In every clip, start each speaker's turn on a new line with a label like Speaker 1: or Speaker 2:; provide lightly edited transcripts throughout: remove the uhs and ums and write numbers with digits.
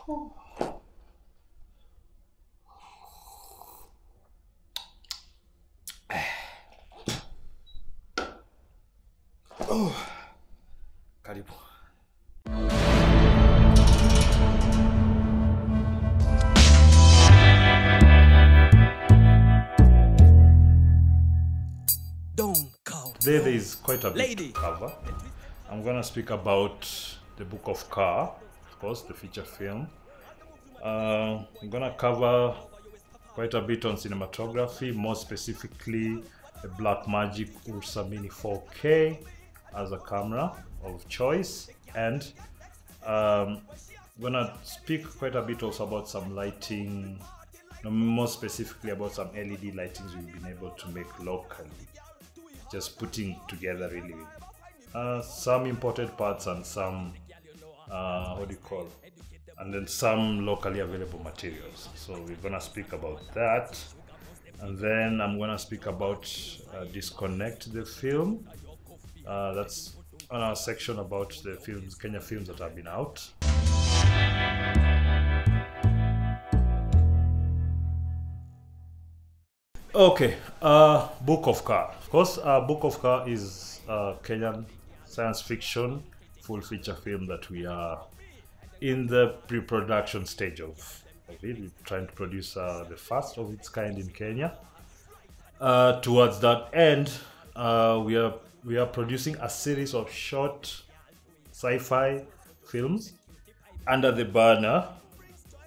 Speaker 1: Karibu. There is quite a bit to cover. I'm gonna speak about the Book of Ka, of course, the feature film. I'm gonna cover quite a bit on cinematography, more specifically the Blackmagic URSA Mini 4K as a camera of choice, and I'm gonna speak quite a bit also about some lighting, more specifically about some LED lightings we've been able to make locally, just putting together really some imported parts and some and then some locally available materials. So we're gonna speak about that, and then I'm gonna speak about Disconnect the film. That's on our section about the films, Kenya films that have been out. Okay, Book of Ka. Of course, Book of Ka is a Kenyan science fiction full feature film that we are in the pre-production stage of it. We're trying to produce the first of its kind in Kenya. Towards that end, we are producing a series of short sci-fi films under the banner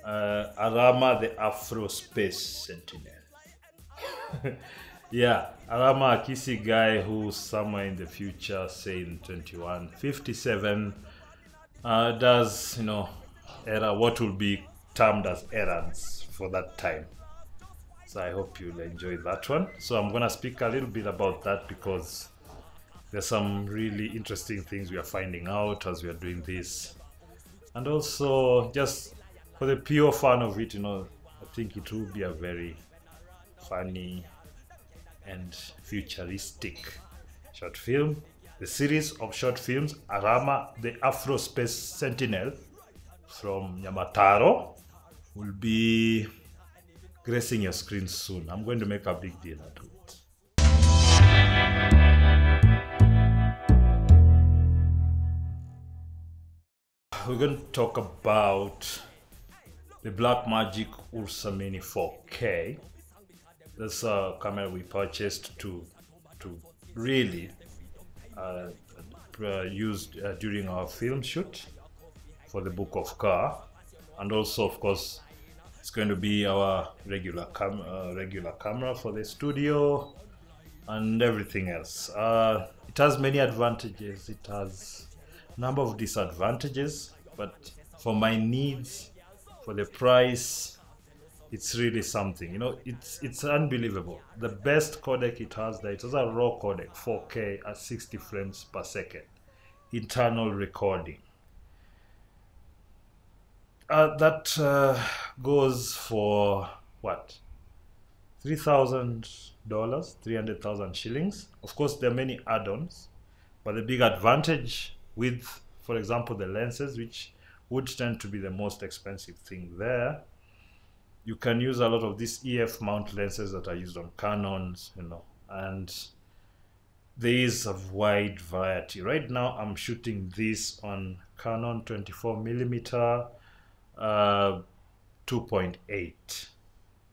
Speaker 1: Arama, the afrospace sentinel. Yeah, Arama, a kissy guy who somewhere in the future, say in 2157, does, what will be termed as errands for that time. So I hope you'll enjoy that one. So I'm gonna speak a little bit about that because there's some really interesting things we are finding out as we are doing this. And also, just for the pure fun of it, I think it will be a very funny and futuristic short film. The series of short films Arama, the Afrospace Sentinel from Nyamataro will be gracing your screen soon. I'm going to make a big deal out of it. We're going to talk about the Blackmagic URSA Mini 4K. That's a camera we purchased to really use during our film shoot for the Book of Ka, and also, of course, it's going to be our regular camera for the studio and everything else. It has many advantages. It has a number of disadvantages, but for my needs, for the price, it's really something. It's unbelievable. The best codec it has there, it has a raw codec, 4K at 60 frames per second, internal recording. That goes for what? $3,000, 300,000 shillings. Of course, there are many add-ons, but the big advantage with, for example, the lenses, which would tend to be the most expensive thing there, you can use a lot of these EF mount lenses that are used on Canons, and there is a wide variety. Right now, I'm shooting this on Canon 24mm 2.8,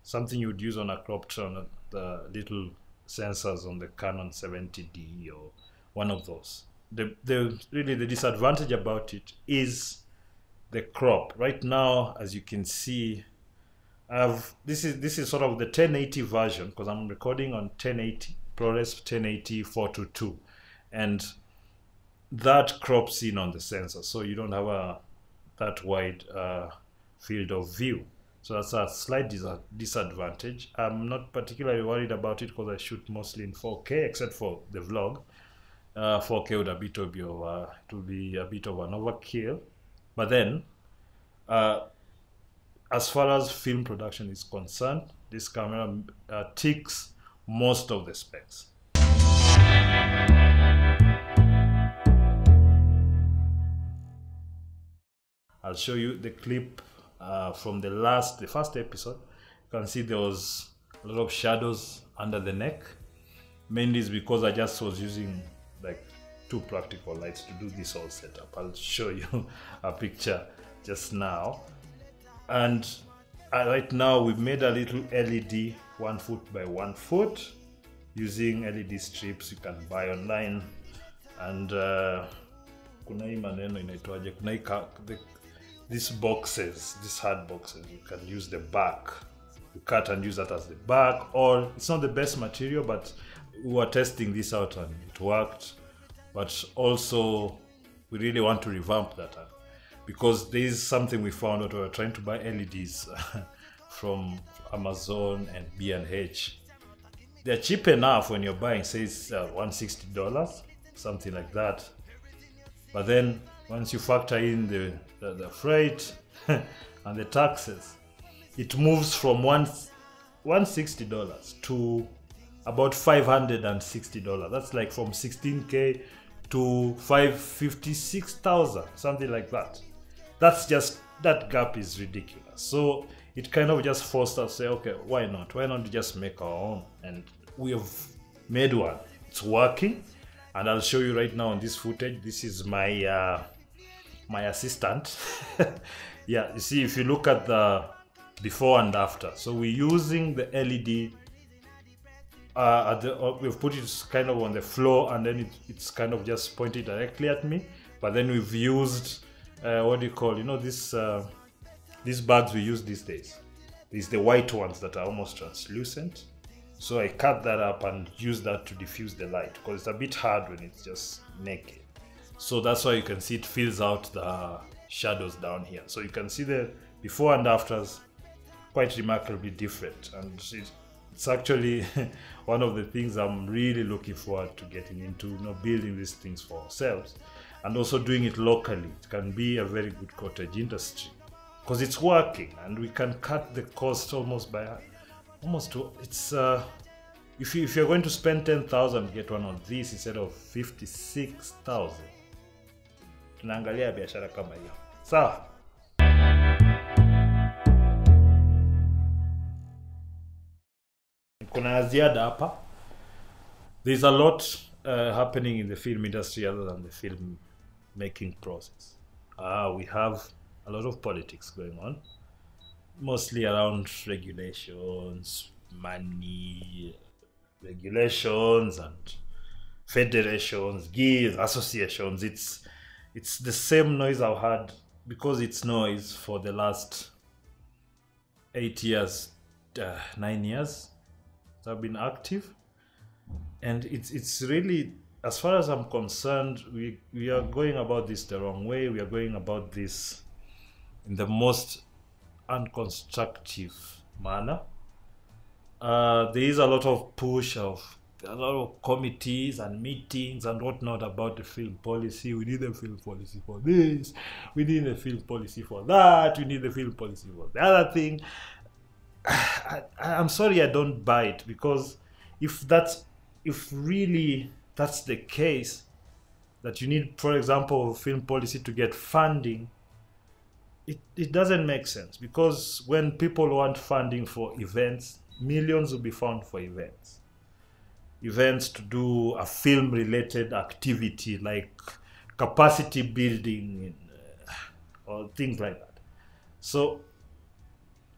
Speaker 1: something you would use on a cropped on the little sensors on the Canon 70D or one of those. Really the disadvantage about it is the crop. Right now, as you can see, this is sort of the 1080 version, because I'm recording on 1080 ProRes 1080 422, and that crops in on the sensor, so you don't have that wide field of view. So that's a slight disadvantage. I'm not particularly worried about it because I shoot mostly in 4K, except for the vlog. 4K would be a bit of an overkill. But then, as far as film production is concerned, this camera ticks most of the specs. I'll show you the clip from the first episode, you can see there was a lot of shadows under the neck. Mainly is because I just was using like 2 practical lights to do this whole setup. I'll show you a picture just now. And right now we've made a little LED 1 foot by 1 foot using LED strips you can buy online. And kuna hii maneno inaitwaje, kuna hii these boxes, these hard boxes, you can use the back. You cut and use that as the back, or it's not the best material, but we were testing this out and it worked. But also we really want to revamp that because there is something we found out. We were trying to buy LEDs from Amazon and B&H. They're cheap enough when you're buying, say it's $160, something like that. But then once you factor in the freight and the taxes, it moves from $160 to about $560. That's like from 16K to 556,000, something like that. That's just, that gap is ridiculous. So it kind of just forced us to say, okay, why not? Why not just make our own? And we have made one. It's working. And I'll show you right now on this footage. This is my my assistant. Yeah, you see, if you look at the before and after. So we're using the LED we've put it kind of on the floor, and then it's kind of just pointed directly at me. But then we've used what do you call, you know, this these bags we use these days. These the white ones that are almost translucent. So I cut that up and use that to diffuse the light because it's a bit hard when it's just naked. So that's why you can see it fills out the shadows down here. So you can see the before and afters quite remarkably different, and it's actually one of the things I'm really looking forward to getting into, you know, building these things for ourselves and also doing it locally. It can be a very good cottage industry because it's working, and we can cut the cost almost by it's if you're going to spend 10,000 get one of these instead of 56,000. Tunaangalia biashara kama hiyo. Sawa. Kuna ziada hapa. There's a lot happening in the film industry other than the film making process. We have a lot of politics going on, mostly around regulations, money, regulations and federations, guilds, associations. It's the same noise I've had, because it's noise for the last 8 years, 9 years that I've been active. And it's really, as far as I'm concerned, we are going about this the wrong way. We are going about this in the most unconstructive manner. There is a lot of push of a lot of committees and meetings and whatnot about the film policy. We need a film policy for this, we need a film policy for that, we need a film policy for the other thing. I'm sorry, I don't buy it, because if really that's the case, that you need, for example, film policy to get funding, it doesn't make sense. Because when people want funding for events, millions will be found for events to do a film related activity like capacity building or things like that. So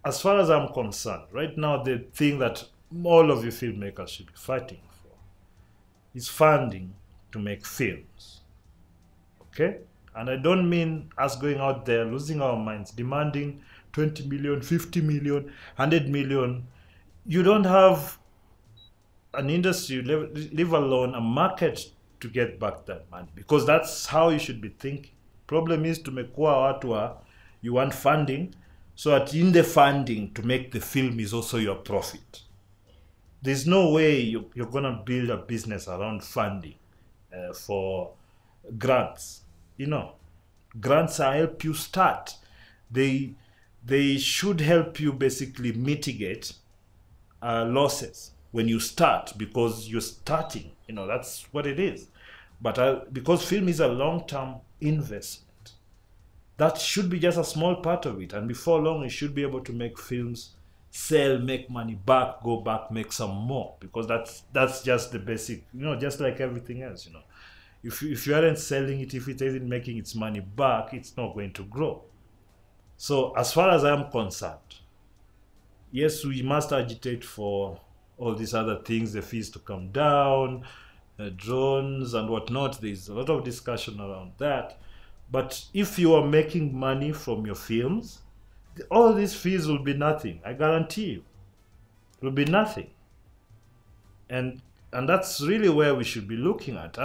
Speaker 1: as far as I'm concerned, right now the thing that all of you filmmakers should be fighting for is funding to make films. Okay? And I don't mean us going out there losing our minds, demanding 20 million, 50 million, 100 million. You don't have an industry, leave alone a market to get back that money, because that's how you should be thinking. Problem is tumekuwa watu wa, you want funding, so that in the funding to make the film is also your profit. There's no way you're gonna build a business around funding for grants. You know, grants help you start. They should help you basically mitigate losses when you start, because you're starting. You know, that's what it is. But because film is a long-term investment, that should be just a small part of it. And before long, you should be able to make films, sell, make money back, go back, make some more. Because that's just the basic, just like everything else, If you aren't selling it, if it isn't making its money back, it's not going to grow. So as far as I'm concerned, yes, we must agitate for all these other things, the fees to come down, drones and whatnot. There's a lot of discussion around that. But if you are making money from your films, all these fees will be nothing. I guarantee you. It will be nothing. And that's really where we should be looking at.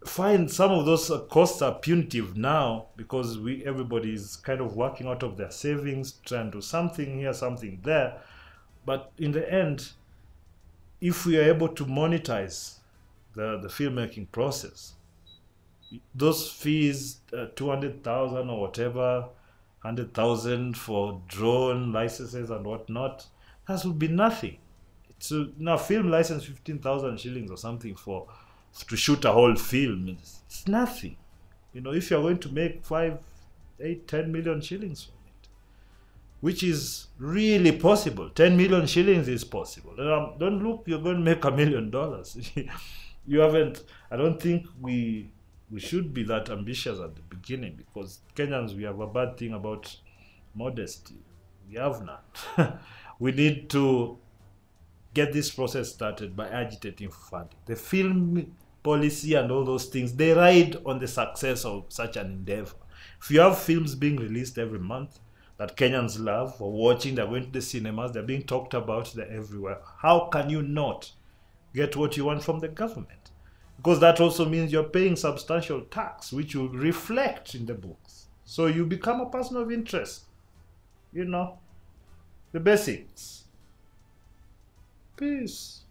Speaker 1: Find some of those costs are punitive now because everybody is kind of working out of their savings, trying to do something here, something there. But in the end, if we are able to monetize the filmmaking process, those fees, 200,000 or whatever, 100,000 for drone licenses and whatnot, that would be nothing. Now film license 15,000 shillings or something to shoot a whole film, it's nothing. If you're going to make 5, 8, 10 million shillings from it, which is really possible. 10 million shillings is possible. Don't look, you're going to make $1 million. You haven't, I don't think we should be that ambitious at the beginning, because Kenyans, we have a bad thing about modesty. We have none. We need to get this process started by agitating for funding. The film policy and all those things, they ride on the success of such an endeavor. If you have films being released every month that Kenyans love or watching, they're going to the cinemas, they're being talked about, they're everywhere, how can you not get what you want from the government? Because that also means you're paying substantial tax, which will reflect in the books. So you become a person of interest. The basics. Peace.